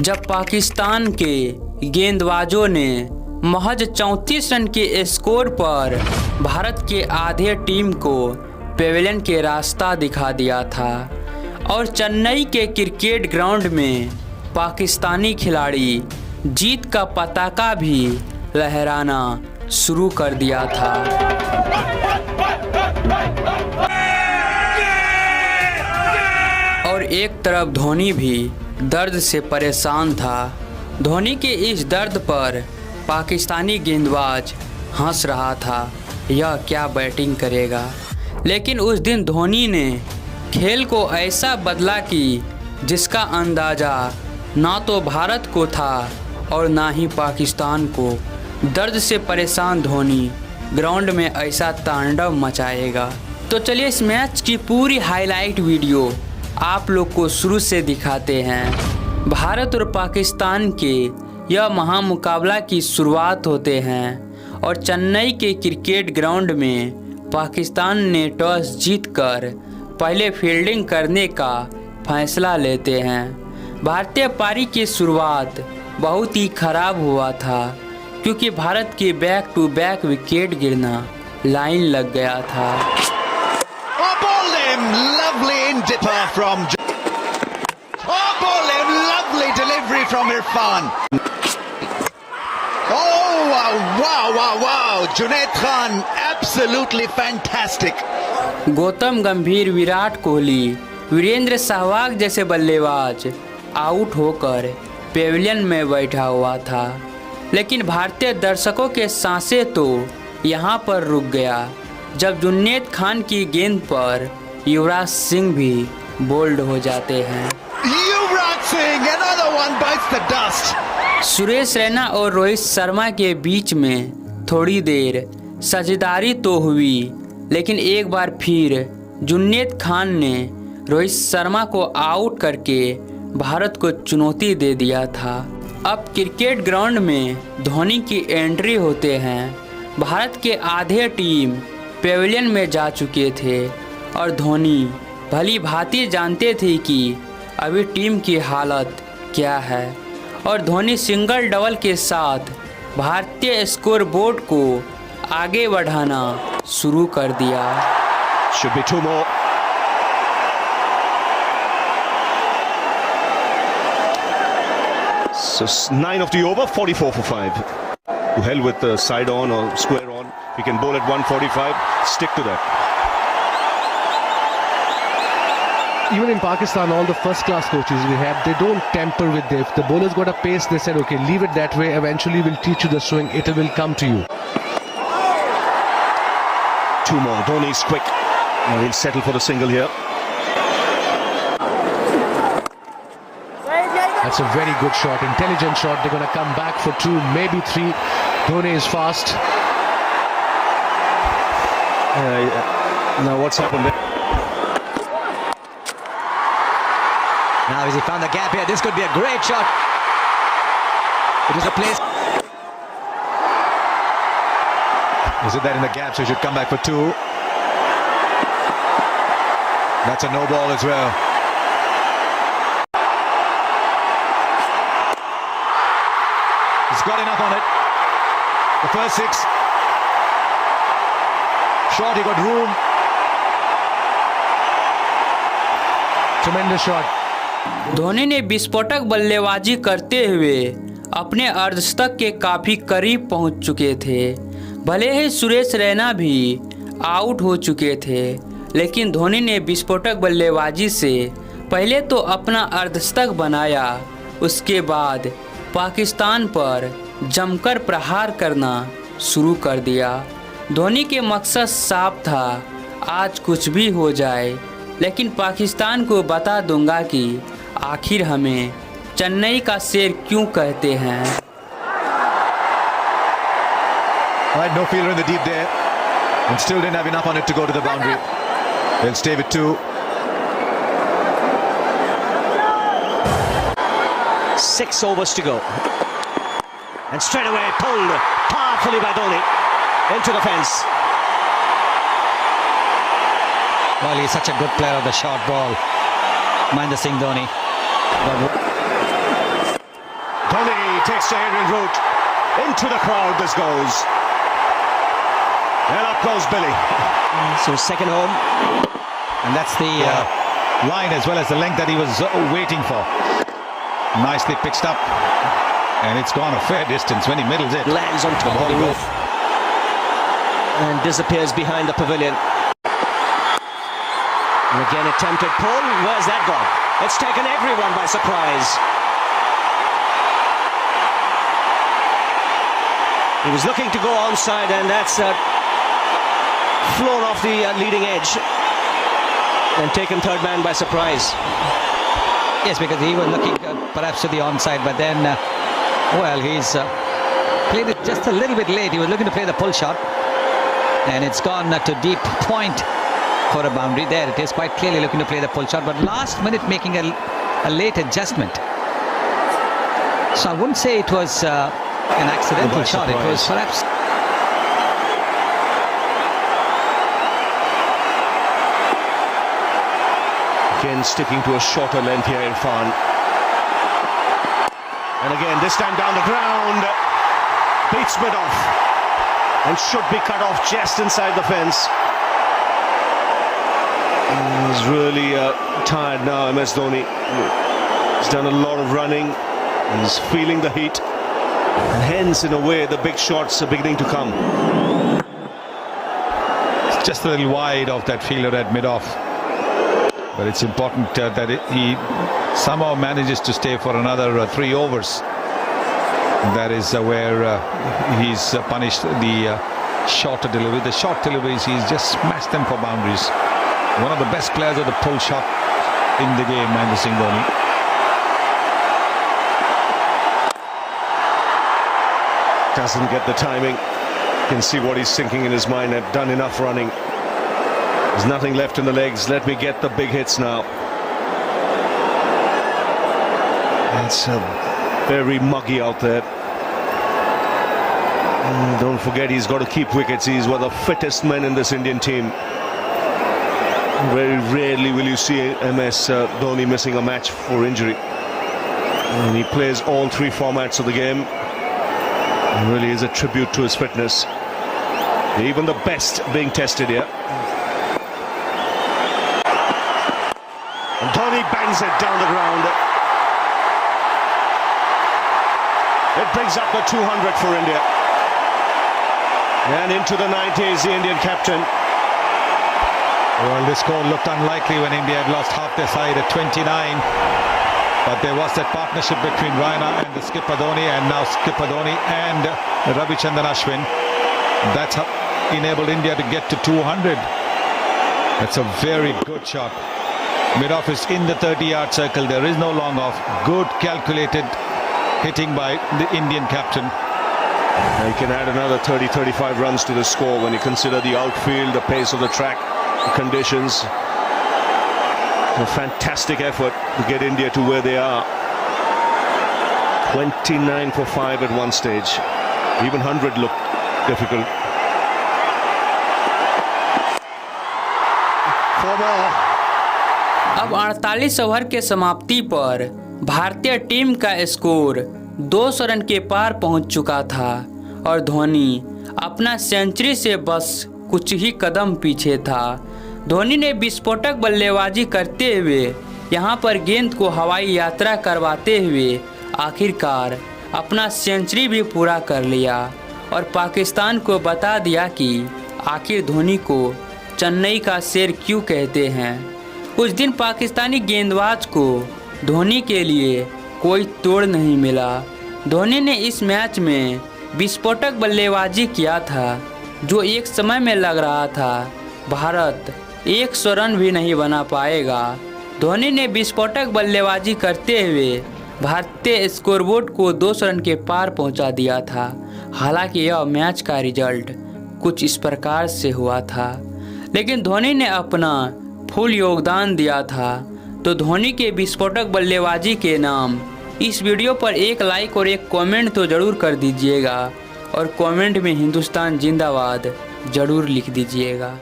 जब पाकिस्तान के गेंदबाजों ने महज 34 रन के स्कोर पर भारत के आधे टीम को पेविलियन के रास्ता दिखा दिया था और चेन्नई के क्रिकेट ग्राउंड में पाकिस्तानी खिलाड़ी जीत का पताका भी लहराना शुरू कर दिया था। और एक तरफ धोनी भी दर्द से परेशान था। धोनी के इस दर्द पर पाकिस्तानी गेंदबाज हंस रहा था, यह क्या बैटिंग करेगा। लेकिन उस दिन धोनी ने खेल को ऐसा बदला कि जिसका अंदाज़ा ना तो भारत को था और ना ही पाकिस्तान को। दर्द से परेशान धोनी ग्राउंड में ऐसा तांडव मचाएगा। तो चलिए इस मैच की पूरी हाईलाइट वीडियो आप लोग को शुरू से दिखाते हैं। भारत और पाकिस्तान के यह महामुकाबला की शुरुआत होते हैं और चेन्नई के क्रिकेट ग्राउंड में पाकिस्तान ने टॉस जीतकर पहले फील्डिंग करने का फैसला लेते हैं। भारतीय पारी की शुरुआत बहुत ही खराब हुआ था क्योंकि भारत के बैक टू बैक विकेट गिरना लाइन लग गया था। Junaid Khan absolutely fantastic. गौतम गंभीर, विराट कोहली, वीरेंद्र सहवाग जैसे बल्लेबाज आउट होकर पेविलियन में बैठा हुआ था। लेकिन भारतीय दर्शकों के सांसें तो यहाँ पर रुक गया जब जुनैद खान की गेंद पर युवराज सिंह भी बोल्ड हो जाते हैं। Yuvraj Singh, another one bites the dust। Suresh Raina और रोहित शर्मा के बीच में थोड़ी देर साझेदारी तो हुई, लेकिन एक बार फिर जुनैद खान ने रोहित शर्मा को आउट करके भारत को चुनौती दे दिया था। अब क्रिकेट ग्राउंड में धोनी की एंट्री होते हैं। भारत के आधे टीम पेविलियन में जा चुके थे और धोनी भली भांति जानते थे कि अभी टीम की हालत क्या है और धोनी सिंगल डबल के साथ भारतीय स्कोर बोर्ड को आगे बढ़ाना शुरू कर दिया। Should be two more. So 9 of the over, 44 for 5. To hell with the side on or square on. We can bowl at 145. Stick to that. Even in Pakistan, all the first-class coaches we have, they don't tamper with it. If the bowler's got a pace, they said, okay, leave it that way. Eventually, we'll teach you the swing. It will come to you. Two more. Dhoni's quick. And he'll settle for the single here. That's a very good shot, intelligent shot. They're going to come back for two, maybe three. Dhoni is fast. Now what's happened there? Now has he found the gap here? This could be a great shot. It was a place. Is it that in the gap, so he should come back for two? That's a no ball as well. He's got enough on it. The first six. Shot, he got room. Tremendous shot. Dhoni ने विस्फोटक बल्लेबाजी करते हुए अपने अर्धशतक के काफ़ी करीब पहुंच चुके थे। भले ही सुरेश रैना भी आउट हो चुके थे, लेकिन धोनी ने विस्फोटक बल्लेबाजी से पहले तो अपना अर्धशतक बनाया, उसके बाद पाकिस्तान पर जमकर प्रहार करना शुरू कर दिया। धोनी के मकसद साफ था, आज कुछ भी हो जाए लेकिन पाकिस्तान को बता दूंगा कि आखिर हमें चेन्नई का शेर क्यों कहते हैं। No fielder in the deep there, and still didn't have enough on it to go to the boundary. They'll stay with two. 6 overs to go. And straight away pulled powerfully by Dhoni into the fence. Well, he's such a good player of the short ball. Mahendra Singh Dhoni. Dhoni takes the aerial route. Into the crowd this goes. And up goes Billy. So second home. And that's the line as well as the length that he was waiting for. Nicely pitched up. And it's gone a fair distance when he middles it. Lands on top of the roof. And disappears behind the pavilion. And again attempted pull. Where's that gone? It's taken everyone by surprise. He was looking to go onside, and that's flown off the leading edge and taken third man by surprise. Yes, because he was looking perhaps to the onside, but then, well, he's played it just a little bit late. He was looking to play the pull shot, and it's gone to deep point for a boundary. There it is, quite clearly looking to play the pull shot, but last minute making a late adjustment. So I wouldn't say it was an accidental shot. It was perhaps... Again sticking to a shorter length here, Irfan. And again, this time down the ground. Beats mid-off. And should be cut off just inside the fence. He's really tired now, MS Dhoni. He's done a lot of running. He's feeling the heat. And hence, in a way, the big shots are beginning to come. It's just a little wide of that fielder at mid-off. But it's important that he somehow manages to stay for another 3 overs. That is where he's punished the shorter delivery. The short deliveries, he's just smashed them for boundaries. One of the best players of the pull shot in the game, Mahendra Singh Dhoni. Doesn't get the timing. You can see what he's thinking in his mind. I've done enough running. There's nothing left in the legs. Let me get the big hits now. It's very muggy out there. Don't forget, he's got to keep wickets. He's one of the fittest men in this Indian team. Very rarely will you see MS Dhoni missing a match for injury. And he plays all 3 formats of the game. It really is a tribute to his fitness. Even the best being tested here. And Dhoni bangs it down the ground. It brings up the 200 for India. And into the 90s, the Indian captain. Well, this score looked unlikely when India had lost half their side at 29. But there was that partnership between Raina and the skipper Dhoni, and now skipper Dhoni and Ravichandran Ashwin. That's how enabled India to get to 200. That's a very good shot. Mid-off is in the 30-yard circle. There is no long off. Good calculated hitting by the Indian captain. He can add another 30-35 runs to the score when you consider the outfield, the pace of the track, the conditions. A fantastic effort to get India to where they are. 29 for 5 at one stage. Even 100 looked difficult. 4 more. अब 48 over के समाप्ति पर भारतीय team का score 200 run के पार पहुंच चुका था और धोनी अपना सेंचुरी से बस कुछ ही कदम पीछे था। धोनी ने विस्फोटक बल्लेबाजी करते हुए यहां पर गेंद को हवाई यात्रा करवाते हुए आखिरकार अपना सेंचुरी भी पूरा कर लिया और पाकिस्तान को बता दिया कि आखिर धोनी को चेन्नई का शेर क्यों कहते हैं। उस दिन पाकिस्तानी गेंदबाज को धोनी के लिए कोई तोड़ नहीं मिला। धोनी ने इस मैच में विस्फोटक बल्लेबाजी किया था जो एक समय में लग रहा था भारत 100 रन भी नहीं बना पाएगा। धोनी ने विस्फोटक बल्लेबाजी करते हुए भारतीय स्कोरबोर्ड को 200 रन के पार पहुंचा दिया था। हालांकि यह मैच का रिजल्ट कुछ इस प्रकार से हुआ था, लेकिन धोनी ने अपना फुल योगदान दिया था। तो धोनी के विस्फोटक बल्लेबाजी के नाम इस वीडियो पर एक लाइक और एक कमेंट तो ज़रूर कर दीजिएगा और कमेंट में हिंदुस्तान जिंदाबाद ज़रूर लिख दीजिएगा।